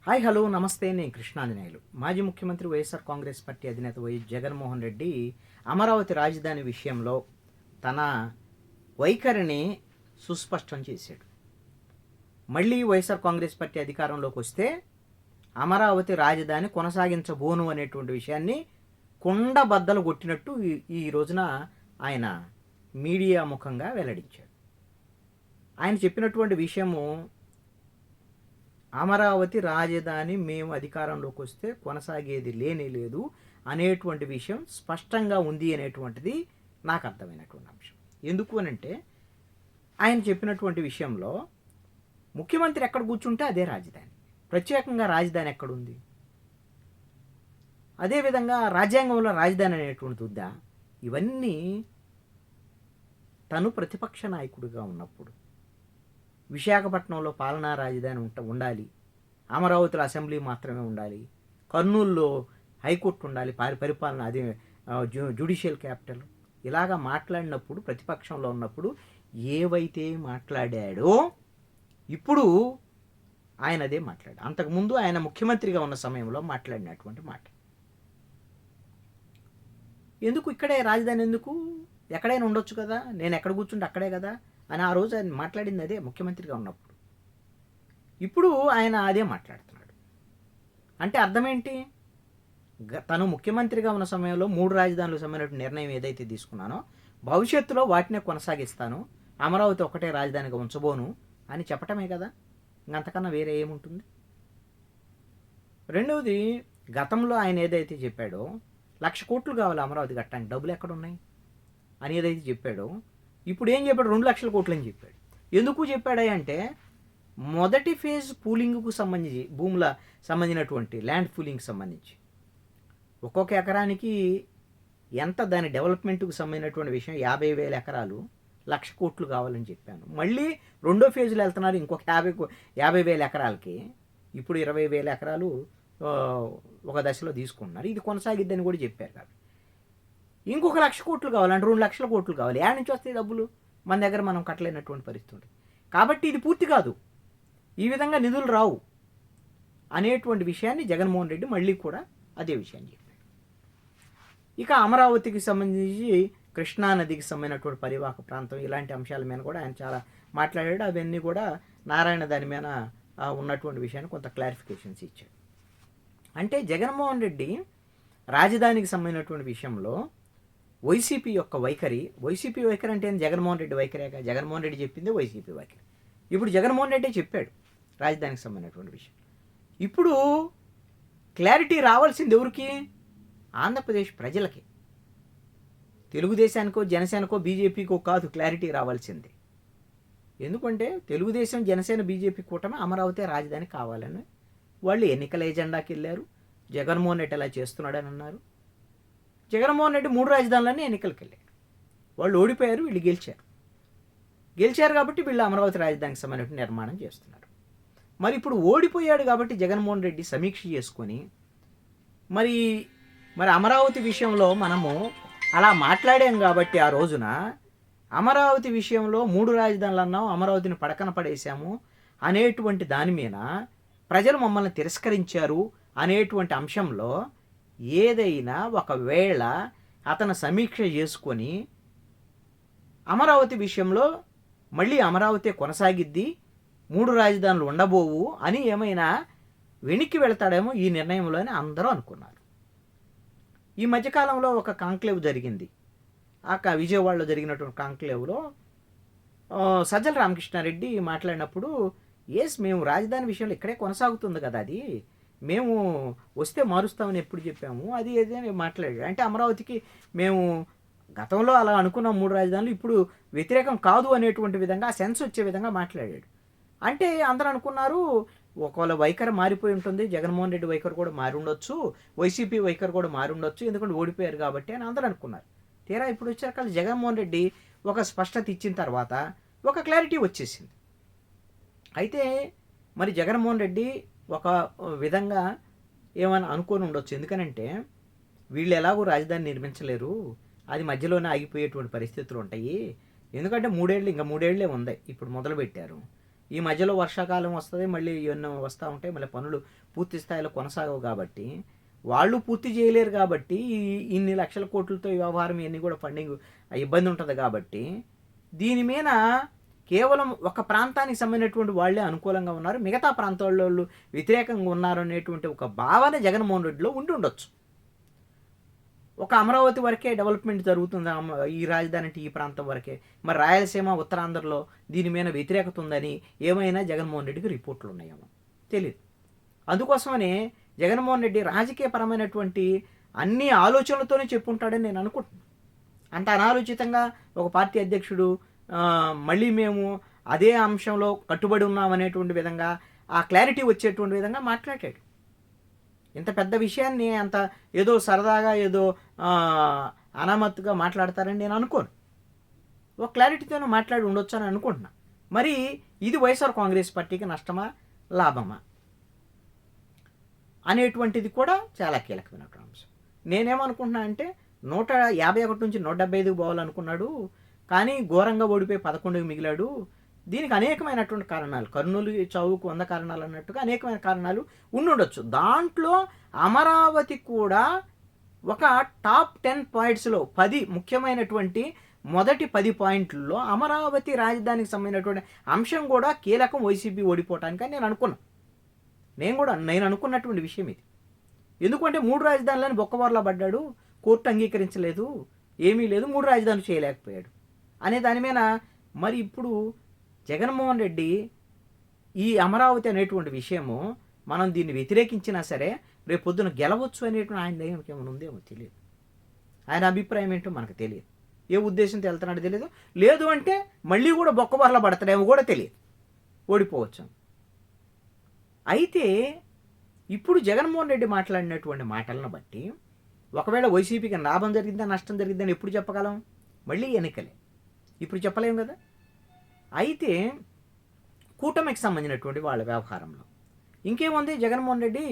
Hi hello నమస్తే. నేను కృష్ణాంజనేయులు. మాజీ ముఖ్యమంత్రి వైఎస్ఆర్ కాంగ్రెస్ పార్టీ అధినేత వైఎస్ జగన్మోహన్ రెడ్డి అమరావతి రాజధాని విషయంలో తన వైఖరిని సుస్పష్టం చేశాడు. మళ్ళీ వైఎస్ఆర్ కాంగ్రెస్ పార్టీ అధికారంలోకి వస్తే అమరావతి రాజధాని కొనసాగించబోను అనేటువంటి విషయాన్ని కుండబద్దలు కొట్టినట్టు ఈ రోజున ఆయన మీడియా ముఖంగా వెల్లడించాడు. ఆయన చెప్పినటువంటి విషయము, అమరావతి రాజధాని మేము అధికారంలోకి వస్తే కొనసాగేది లేదు అనేటువంటి విషయం స్పష్టంగా ఉంది అనేటువంటిది నాకు అర్థమైనటువంటి అంశం. ఎందుకు అనంటే ఆయన చెప్పినటువంటి విషయంలో ముఖ్యమంత్రి ఎక్కడ కూర్చుంటే అదే రాజధాని, ప్రత్యేకంగా రాజధాని ఎక్కడుంది? అదేవిధంగా రాజ్యాంగంలో రాజధాని అనేటువంటిది ఉందా? ఇవన్నీ తను ప్రతిపక్ష నాయకుడిగా ఉన్నప్పుడు విశాఖపట్నంలో పాలనా రాజధాని ఉండాలి, అమరావతిలో అసెంబ్లీ మాత్రమే ఉండాలి, కర్నూలులో హైకోర్టు ఉండాలి, పరిపాలన అదే జ్యుడిషియల్ క్యాపిటల్, ఇలాగా మాట్లాడినప్పుడు ప్రతిపక్షంలో ఉన్నప్పుడు ఏవైతే మాట్లాడాడో ఇప్పుడు ఆయన అదే మాట్లాడాడు. అంతకుముందు ఆయన ముఖ్యమంత్రిగా ఉన్న సమయంలో మాట్లాడినటువంటి మాట. ఎందుకు ఇక్కడే రాజధాని, ఎందుకు ఎక్కడైనా ఉండొచ్చు కదా, నేను ఎక్కడ కూర్చుంటే అక్కడే కదా అని ఆ రోజు ఆయన మాట్లాడింది అదే ముఖ్యమంత్రిగా ఉన్నప్పుడు. ఇప్పుడు ఆయన అదే మాట్లాడుతున్నాడు. అంటే అర్థం ఏంటి? తను ముఖ్యమంత్రిగా ఉన్న సమయంలో 3 రాజధానులకు సంబంధించిన నిర్ణయం ఏదైతే తీసుకున్నానో భవిష్యత్తులో వాటినే కొనసాగిస్తాను, అమరావతి ఒకటే రాజధానిగా ఉంచబోను అని చెప్పటమే కదా, ఇంకంతకన్నా వేరే ఏముంటుంది? రెండవది, గతంలో ఆయన ఏదైతే చెప్పాడో 1,00,000 కోట్లు కావాలి అమరావతి కట్టడానికి, డబ్బులు ఎక్కడున్నాయి అని ఏదైతే చెప్పాడో ఇప్పుడు ఏం చెప్పాడు? 2,00,000 కోట్లు అని చెప్పాడు. ఎందుకు చెప్పాడా అంటే మొదటి ఫేజ్ పూలింగ్కు సంబంధించి, భూముల సంబంధించినటువంటి ల్యాండ్ పూలింగ్కి సంబంధించి ఒక్కొక్క ఎకరానికి ఎంత, దాని డెవలప్మెంట్కు సంబంధించినటువంటి విషయం 50,000 ఎకరాలు 1,00,000 కోట్లు కావాలని చెప్పాను. మళ్ళీ రెండో ఫేజ్లో వెళ్తున్నారు ఇంకొక 50,000 ఎకరాలకి. ఇప్పుడు 20,000 ఎకరాలు ఒక దశలో తీసుకుంటున్నారు. ఇది కొనసాగిద్దని కూడా చెప్పారు. కాబట్టి ఇంకొక 1,00,000 కోట్లు కావాలంటే 2,00,000 కోట్లు కావాలి. ఏడ నుంచి వస్తాయి డబ్బులు? మన దగ్గర మనం కట్టలేనటువంటి పరిస్థితి ఉంటుంది. కాబట్టి ఇది పూర్తి కాదు, ఈ విధంగా నిధులు రావు అనేటువంటి విషయాన్ని జగన్మోహన్ రెడ్డి మళ్ళీ కూడా అదే విషయాన్ని చెప్పాడు. ఇక అమరావతికి సంబంధించి కృష్ణానదికి సంబంధించినటువంటి పరివాహక ప్రాంతం, ఇలాంటి అంశాల మీద కూడా ఆయన చాలా మాట్లాడాడు. అవన్నీ కూడా నారాయణ దాని మీద ఉన్నటువంటి విషయాన్ని కొంత క్లారిఫికేషన్స్ ఇచ్చాడు. అంటే జగన్మోహన్ రెడ్డి రాజధానికి సంబంధించినటువంటి విషయంలో వైసీపీ యొక్క వైఖరి అంటే జగన్మోహన్ రెడ్డి వైఖరేగా. జగన్మోహన్ రెడ్డి చెప్పిందే వైసీపీ వైఖరి. ఇప్పుడు జగన్మోహన్ రెడ్డి చెప్పాడు రాజధానికి సంబంధించినటువంటి విషయం. ఇప్పుడు క్లారిటీ రావాల్సింది ఎవరికి? ఆంధ్రప్రదేశ్ ప్రజలకి. తెలుగుదేశానికో జనసేనకో బీజేపీకో కాదు క్లారిటీ రావాల్సింది. ఎందుకంటే తెలుగుదేశం జనసేన బీజేపీ కూటమి అమరావతి రాజధాని కావాలని వాళ్ళు ఎన్నికల ఎజెండాకి వెళ్ళారు. జగన్మోహన్ రెడ్డి అలా చేస్తున్నాడని అన్నారు. జగన్మోహన్ రెడ్డి 3 రాజధానులన్నీ ఎన్నికలకు వెళ్ళాడు. వాళ్ళు ఓడిపోయారు, వీళ్ళు గెలిచారు కాబట్టి వీళ్ళు అమరావతి రాజధానికి సంబంధించిన నిర్మాణం చేస్తున్నారు. మరి ఇప్పుడు ఓడిపోయాడు కాబట్టి జగన్మోహన్ రెడ్డి సమీక్ష చేసుకొని మరి అమరావతి విషయంలో మనము అలా మాట్లాడాం కాబట్టి ఆ రోజున అమరావతి విషయంలో 3 రాజధానులు అన్నాం, అమరావతిని పడకన పడేశాము అనేటువంటి దాని మీద ప్రజలు మమ్మల్ని తిరస్కరించారు అనేటువంటి అంశంలో ఏదైనా ఒకవేళ అతను సమీక్ష చేసుకొని అమరావతి విషయంలో మళ్ళీ అమరావతి కొనసాగిద్ది, 3 రాజధానులు ఉండబోవు అని ఏమైనా వెనక్కి వెళతాడేమో ఈ నిర్ణయంలో అని అందరూ అనుకున్నారు. ఈ మధ్యకాలంలో ఒక కాంక్లేవ్ జరిగింది. విజయవాడలో జరిగినటువంటి కాంక్లేవ్లో సజ్జల రామకృష్ణారెడ్డి మాట్లాడినప్పుడు, మేము రాజధాని విషయంలో ఇక్కడే కొనసాగుతుంది కదా, అది మేము వస్తే మారుస్తామని ఎప్పుడు చెప్పాము, అది ఏదైనా మాట్లాడాడు. అంటే అమరావతికి మేము గతంలో అలా అనుకున్నాం 3 రాజధానులు, ఇప్పుడు వ్యతిరేకం కాదు అనేటువంటి విధంగా సెన్స్ వచ్చే విధంగా మాట్లాడాడు. అంటే అందరూ అనుకున్నారు ఒకవేళ వైఖరి మారిపోయి ఉంటుంది, జగన్మోహన్ రెడ్డి వైఖరి కూడా మారి ఉండొచ్చు, వైసీపీ వైఖరి కూడా మారి ఉండొచ్చు, ఎందుకంటే ఓడిపోయారు కాబట్టి అని అందరూ అనుకున్నారు. తీరా ఇప్పుడు వచ్చాక జగన్మోహన్ రెడ్డి ఒక స్పష్టత ఇచ్చిన తర్వాత ఒక క్లారిటీ వచ్చేసింది. అయితే మరి జగన్మోహన్ రెడ్డి ఒక విధంగా ఏమైనా అనుకొని ఉండొచ్చు. ఎందుకనంటే వీళ్ళు ఎలాగో రాజధాని నిర్మించలేరు, అది మధ్యలోనే ఆగిపోయేటువంటి పరిస్థితులు ఉంటాయి. ఎందుకంటే 3 ఏళ్ళు, ఇంకా 3 ఏళ్లే ఉంది, ఇప్పుడు మొదలుపెట్టారు. ఈ మధ్యలో వర్షాకాలం వస్తుంది, మళ్ళీ ఇవన్నీ వస్తూ ఉంటాయి, మళ్ళీ పనులు పూర్తి స్థాయిలో కొనసాగవు కాబట్టి వాళ్ళు పూర్తి చేయలేరు. కాబట్టి ఇన్ని లక్షల కోట్లతో ఈ వ్యవహారం ఇవన్నీ కూడా ఫండింగ్ ఇబ్బంది ఉంటుంది. కాబట్టి దీని మీద కేవలం ఒక ప్రాంతానికి సంబంధించినటువంటి వాళ్ళే అనుకూలంగా ఉన్నారు, మిగతా ప్రాంతాల వాళ్ళు వ్యతిరేకంగా ఉన్నారు అనేటువంటి ఒక భావన జగన్మోహన్ రెడ్డిలో ఉండి ఉండొచ్చు. ఒక అమరావతి వరకే డెవలప్మెంట్ జరుగుతుంది, ఈ రాజధాని అంటే ఈ ప్రాంతం వరకే, మరి రాయలసీమ ఉత్తరాంధ్రలో దీని మీద వ్యతిరేకత ఉందని ఏమైనా జగన్మోహన్ రెడ్డికి రిపోర్ట్లు ఉన్నాయేమో తెలియదు. అందుకోసమనే జగన్మోహన్ రెడ్డి రాజకీయపరమైనటువంటి అన్ని ఆలోచనలతోనే చెప్పుంటాడని నేను అనుకుంటున్నాను. అంత అనాలోచితంగా ఒక పార్టీ అధ్యక్షుడు మళ్ళీ మేము అదే అంశంలో కట్టుబడి ఉన్నామనేటువంటి విధంగా ఆ క్లారిటీ వచ్చేటువంటి విధంగా మాట్లాడాడు. ఇంత పెద్ద విషయాన్ని అంత ఏదో సరదాగా ఏదో అనామత్తుగా మాట్లాడతారని నేను అనుకోను. ఒక క్లారిటీతోనే మాట్లాడి ఉండొచ్చు అని అనుకుంటున్నా. మరి ఇది వైఎస్ఆర్ కాంగ్రెస్ పార్టీకి నష్టమా లాభమా అనేటువంటిది కూడా చాలా కీలకమైనటువంటి అంశం. నేనేమనుకుంటున్నా అంటే 151 నుంచి 175కి పోవాలనుకున్నాడు, కానీ ఘోరంగా ఓడిపోయి 11కి మిగిలాడు. దీనికి అనేకమైనటువంటి కారణాలు, కర్నూలు చావుకు 100 కారణాలు అన్నట్టుగా అనేకమైన కారణాలు ఉండుండొచ్చు. దాంట్లో అమరావతి కూడా ఒక టాప్ 10 పాయింట్స్లో 10 ముఖ్యమైనటువంటి మొదటి 10 పాయింట్లలో అమరావతి రాజధానికి సంబంధించినటువంటి అంశం కూడా కీలకం వైసీపీ ఓడిపోవటానికి అని నేను అనుకున్నటువంటి విషయం ఇది. ఎందుకంటే 3 రాజధానులని బొక్కబోర్లా పడ్డాడు, కోర్టు అంగీకరించలేదు, ఏమీ లేదు, 3 రాజధానులు చేయలేకపోయాడు అనే దాని మీద మరి ఇప్పుడు జగన్మోహన్ రెడ్డి ఈ అమరావతి అనేటువంటి విషయము మనం దీన్ని వ్యతిరేకించినా సరే రేపు పొద్దున గెలవచ్చు అనేటువంటి ఆయన దగ్గరికి ఏమైనా ఉందేమో తెలియదు. ఆయన అభిప్రాయం ఏంటో మనకు తెలియదు, ఏ ఉద్దేశంతో వెళ్తున్నాడో తెలియదు. లేదు అంటే మళ్ళీ కూడా బొక్కబోర్లా పడతాడేమో కూడా తెలియదు, ఓడిపోవచ్చు. అయితే ఇప్పుడు జగన్మోహన్ రెడ్డి మాట్లాడినటువంటి మాటలను బట్టి ఒకవేళ వైసీపీకి లాభం జరిగిందా నష్టం జరిగిందని ఎప్పుడు చెప్పగలం? మళ్ళీ ఎన్నికలే, ఇప్పుడు చెప్పలేం కదా. అయితే కూటమికి సంబంధించినటువంటి వాళ్ళ వ్యవహారంలో ఇంకేముంది, జగన్మోహన్ రెడ్డి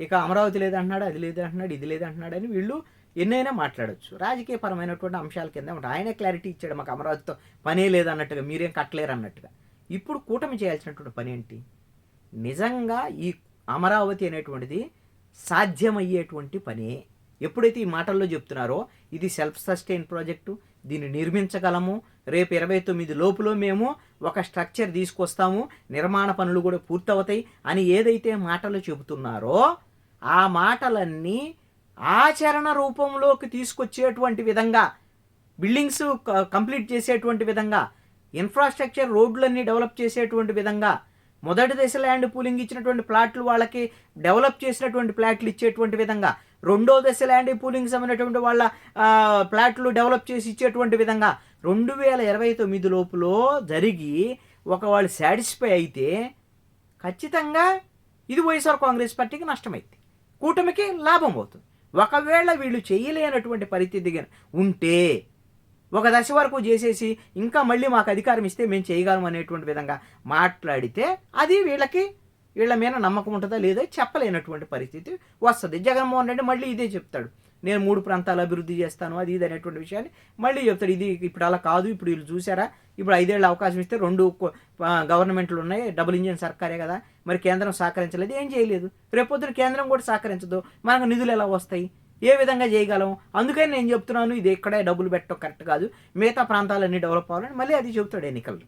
ఇక అమరావతి లేదంటున్నాడు, అది లేదంటున్నాడు, ఇది లేదంటున్నాడు అని వీళ్ళు ఎన్నైనా మాట్లాడచ్చు. రాజకీయపరమైనటువంటి అంశాల కింద ఉంటాయి. ఆయనే క్లారిటీ ఇచ్చాడు, మాకు అమరావతితో పనే లేదన్నట్టుగా, మీరేం కట్టలేరు అన్నట్టుగా. ఇప్పుడు కూటమి చేయాల్సినటువంటి పని ఏంటి? నిజంగా ఈ అమరావతి అనేటువంటిది సాధ్యమయ్యేటువంటి పనే. ఎప్పుడైతే ఈ మాటల్లో చెప్తున్నారో ఇది సెల్ఫ్ సస్టైన్ ప్రాజెక్టు, దీన్ని నిర్మించగలము, రేపు 29 లోపులో మేము ఒక స్ట్రక్చర్ తీసుకొస్తాము, నిర్మాణ పనులు కూడా పూర్తవుతాయి అని ఏదైతే మాటలు చెబుతున్నారో ఆ మాటలన్నీ ఆచరణ రూపంలోకి తీసుకొచ్చేటువంటి విధంగా, బిల్డింగ్స్ కంప్లీట్ చేసేటువంటి విధంగా, ఇన్ఫ్రాస్ట్రక్చర్ రోడ్లన్నీ డెవలప్ చేసేటువంటి విధంగా, మొదటి దశ ల్యాండ్ పూలింగ్ ఇచ్చినటువంటి ప్లాట్లు వాళ్ళకి డెవలప్ చేసినటువంటి ప్లాట్లు ఇచ్చేటువంటి విధంగా, రెండో దశ ల్యాండ్ పూలింగ్ సంబంధించినటువంటి వాళ్ళ ప్లాట్లు డెవలప్ చేసి ఇచ్చేటువంటి విధంగా 2029 లోపులో జరిగి వాళ్ళు సాటిస్ఫై అయితే ఖచ్చితంగా ఇది వైఎస్ఆర్ కాంగ్రెస్ పార్టీకి నష్టమైంది, కూటమికి లాభం అవుతుంది. ఒకవేళ వీళ్ళు చేయలేనటువంటి పరిస్థితి ఉంటే ఒక దశ వరకు చేసేసి ఇంకా మళ్ళీ మాకు అధికారం ఇస్తే మేము చేయగలం అనేటువంటి విధంగా మాట్లాడితే అది వీళ్ళ మీద నమ్మకం ఉంటుందా లేదా చెప్పలేనటువంటి పరిస్థితి వస్తుంది. జగన్మోహన్ రెడ్డి మళ్ళీ ఇదే చెప్తాడు, నేను 3 ప్రాంతాలు అభివృద్ధి చేస్తాను అది ఇది అనేటువంటి విషయాన్ని మళ్ళీ చెప్తాడు. ఇది ఇప్పుడు అలా కాదు, ఇప్పుడు వీళ్ళు చూసారా, ఇప్పుడు 5 ఏళ్ళు అవకాశం ఇస్తే 2 గవర్నమెంట్లు ఉన్నాయి, డబుల్ ఇంజిన్ సర్కారే కదా, మరి కేంద్రం సహకరించలేదు, ఏం చేయలేదు, రేపొద్దున కేంద్రం కూడా సహకరించదు, మనకు నిధులు ఎలా వస్తాయి, ఏ విధంగా చేయగలం? అందుకని నేను చెప్తున్నాను ఇది ఇక్కడే డబ్బులు పెట్టడం కరెక్ట్ కాదు, మిగతా ప్రాంతాలన్నీ డెవలప్ అవ్వాలని మళ్ళీ అది చెబుతాడు ఎన్నికల్లో.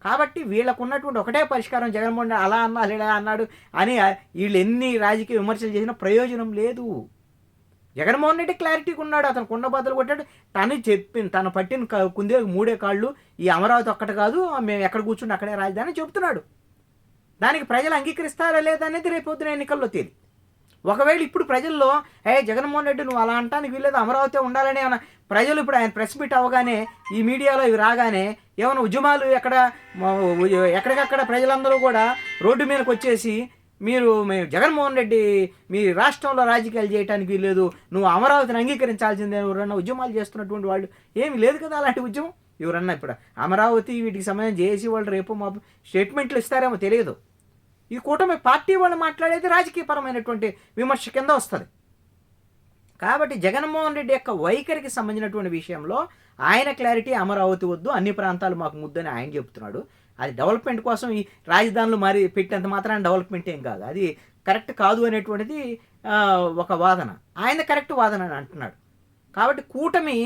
కాబట్టి వీళ్ళకు ఉన్నటువంటి ఒకటే పరిష్కారం, జగన్మోహన్ రెడ్డి అలా అన్నా ఇలా అన్నాడు అని వీళ్ళు ఎన్ని రాజకీయ విమర్శలు చేసినా ప్రయోజనం లేదు. జగన్మోహన్ రెడ్డి క్లారిటీగా ఉన్నాడు, అతను కుండ బద్దలు కొట్టాడు, తను పట్టిన కుందే 3 కాళ్ళు, ఈ అమరావతి ఒక్కటి కాదు, మేము ఎక్కడ కూర్చుంటే అక్కడే రాజధాని చెబుతున్నాడు. దానికి ప్రజలు అంగీకరిస్తారా లేదా అనేది రేపు పొద్దున ఎన్నికల్లో తేలి. ఒకవేళ ఇప్పుడు ప్రజల్లో జగన్మోహన్ రెడ్డి నువ్వు అలా అంటానికి వీళ్ళేదో అమరావతి ఉండాలని ఏమైనా ప్రజలు ఇప్పుడు ఆయన ప్రెస్ మీట్ అవ్వగానే ఈ మీడియాలో ఇవి రాగానే ఏమైనా ఉద్యమాలు ఎక్కడికక్కడ ప్రజలందరూ కూడా రోడ్డు మీదకి వచ్చేసి మీరు జగన్మోహన్ రెడ్డి మీ రాష్ట్రంలో రాజకీయాలు చేయడానికి వీల్లేదు, నువ్వు అమరావతిని అంగీకరించాల్సిందే, ఎవరన్నా ఉద్యమాలు చేస్తున్నటువంటి వాళ్ళు ఏమీ లేదు కదా అలాంటి ఉద్యమం. ఎవరన్నా ఇప్పుడు అమరావతి వీటికి సంబంధించి చేసి వాళ్ళు రేపు మా స్టేట్మెంట్లు ఇస్తారేమో తెలియదు. ఈ కూటమి పార్టీ వాళ్ళు మాట్లాడేది రాజకీయపరమైనటువంటి విమర్శ కింద వస్తుంది. కాబట్టి జగన్మోహన్ రెడ్డి యొక్క వైఖరికి సంబంధించినటువంటి విషయంలో ఆయన క్లారిటీ, అమరావతి వద్దు, అన్ని ప్రాంతాలు మాకు ముద్దని ఆయన చెప్తున్నాడు. అది డెవలప్మెంట్ కోసం ఈ రాజధానులు మరి పెట్టేంత మాత్రాన డెవలప్మెంట్ ఏం కాదు. అది కరెక్ట్ కాదు అనేటువంటిది ఒక వాదన. ఆయన కరెక్ట్ వాదన అని అంటున్నాడు. కాబట్టి కూటమి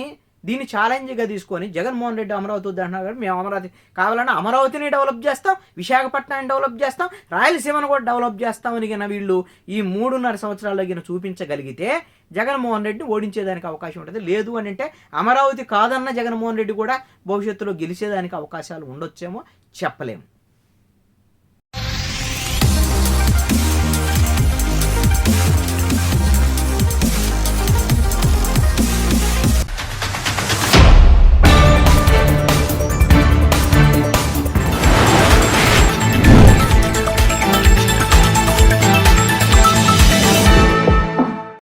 దీన్ని ఛాలెంజ్గా తీసుకొని జగన్మోహన్ రెడ్డి అమరావతి వద్దంటున్నారు కాబట్టి మేము అమరావతి కావాలన్నా అమరావతిని డెవలప్ చేస్తాం, విశాఖపట్నాన్ని డెవలప్ చేస్తాం, రాయలసీమను కూడా డెవలప్ చేస్తామని గిన వీళ్ళు ఈ 3.5 సంవత్సరాల్లో గిన చూపించగలిగితే జగన్మోహన్ రెడ్డిని ఓడించేదానికి అవకాశం ఉంటుంది. లేదు అని అంటే అమరావతి కాదన్న జగన్మోహన్ రెడ్డి కూడా భవిష్యత్తులో గెలిచేదానికి అవకాశాలు ఉండొచ్చేమో చెప్పలేము.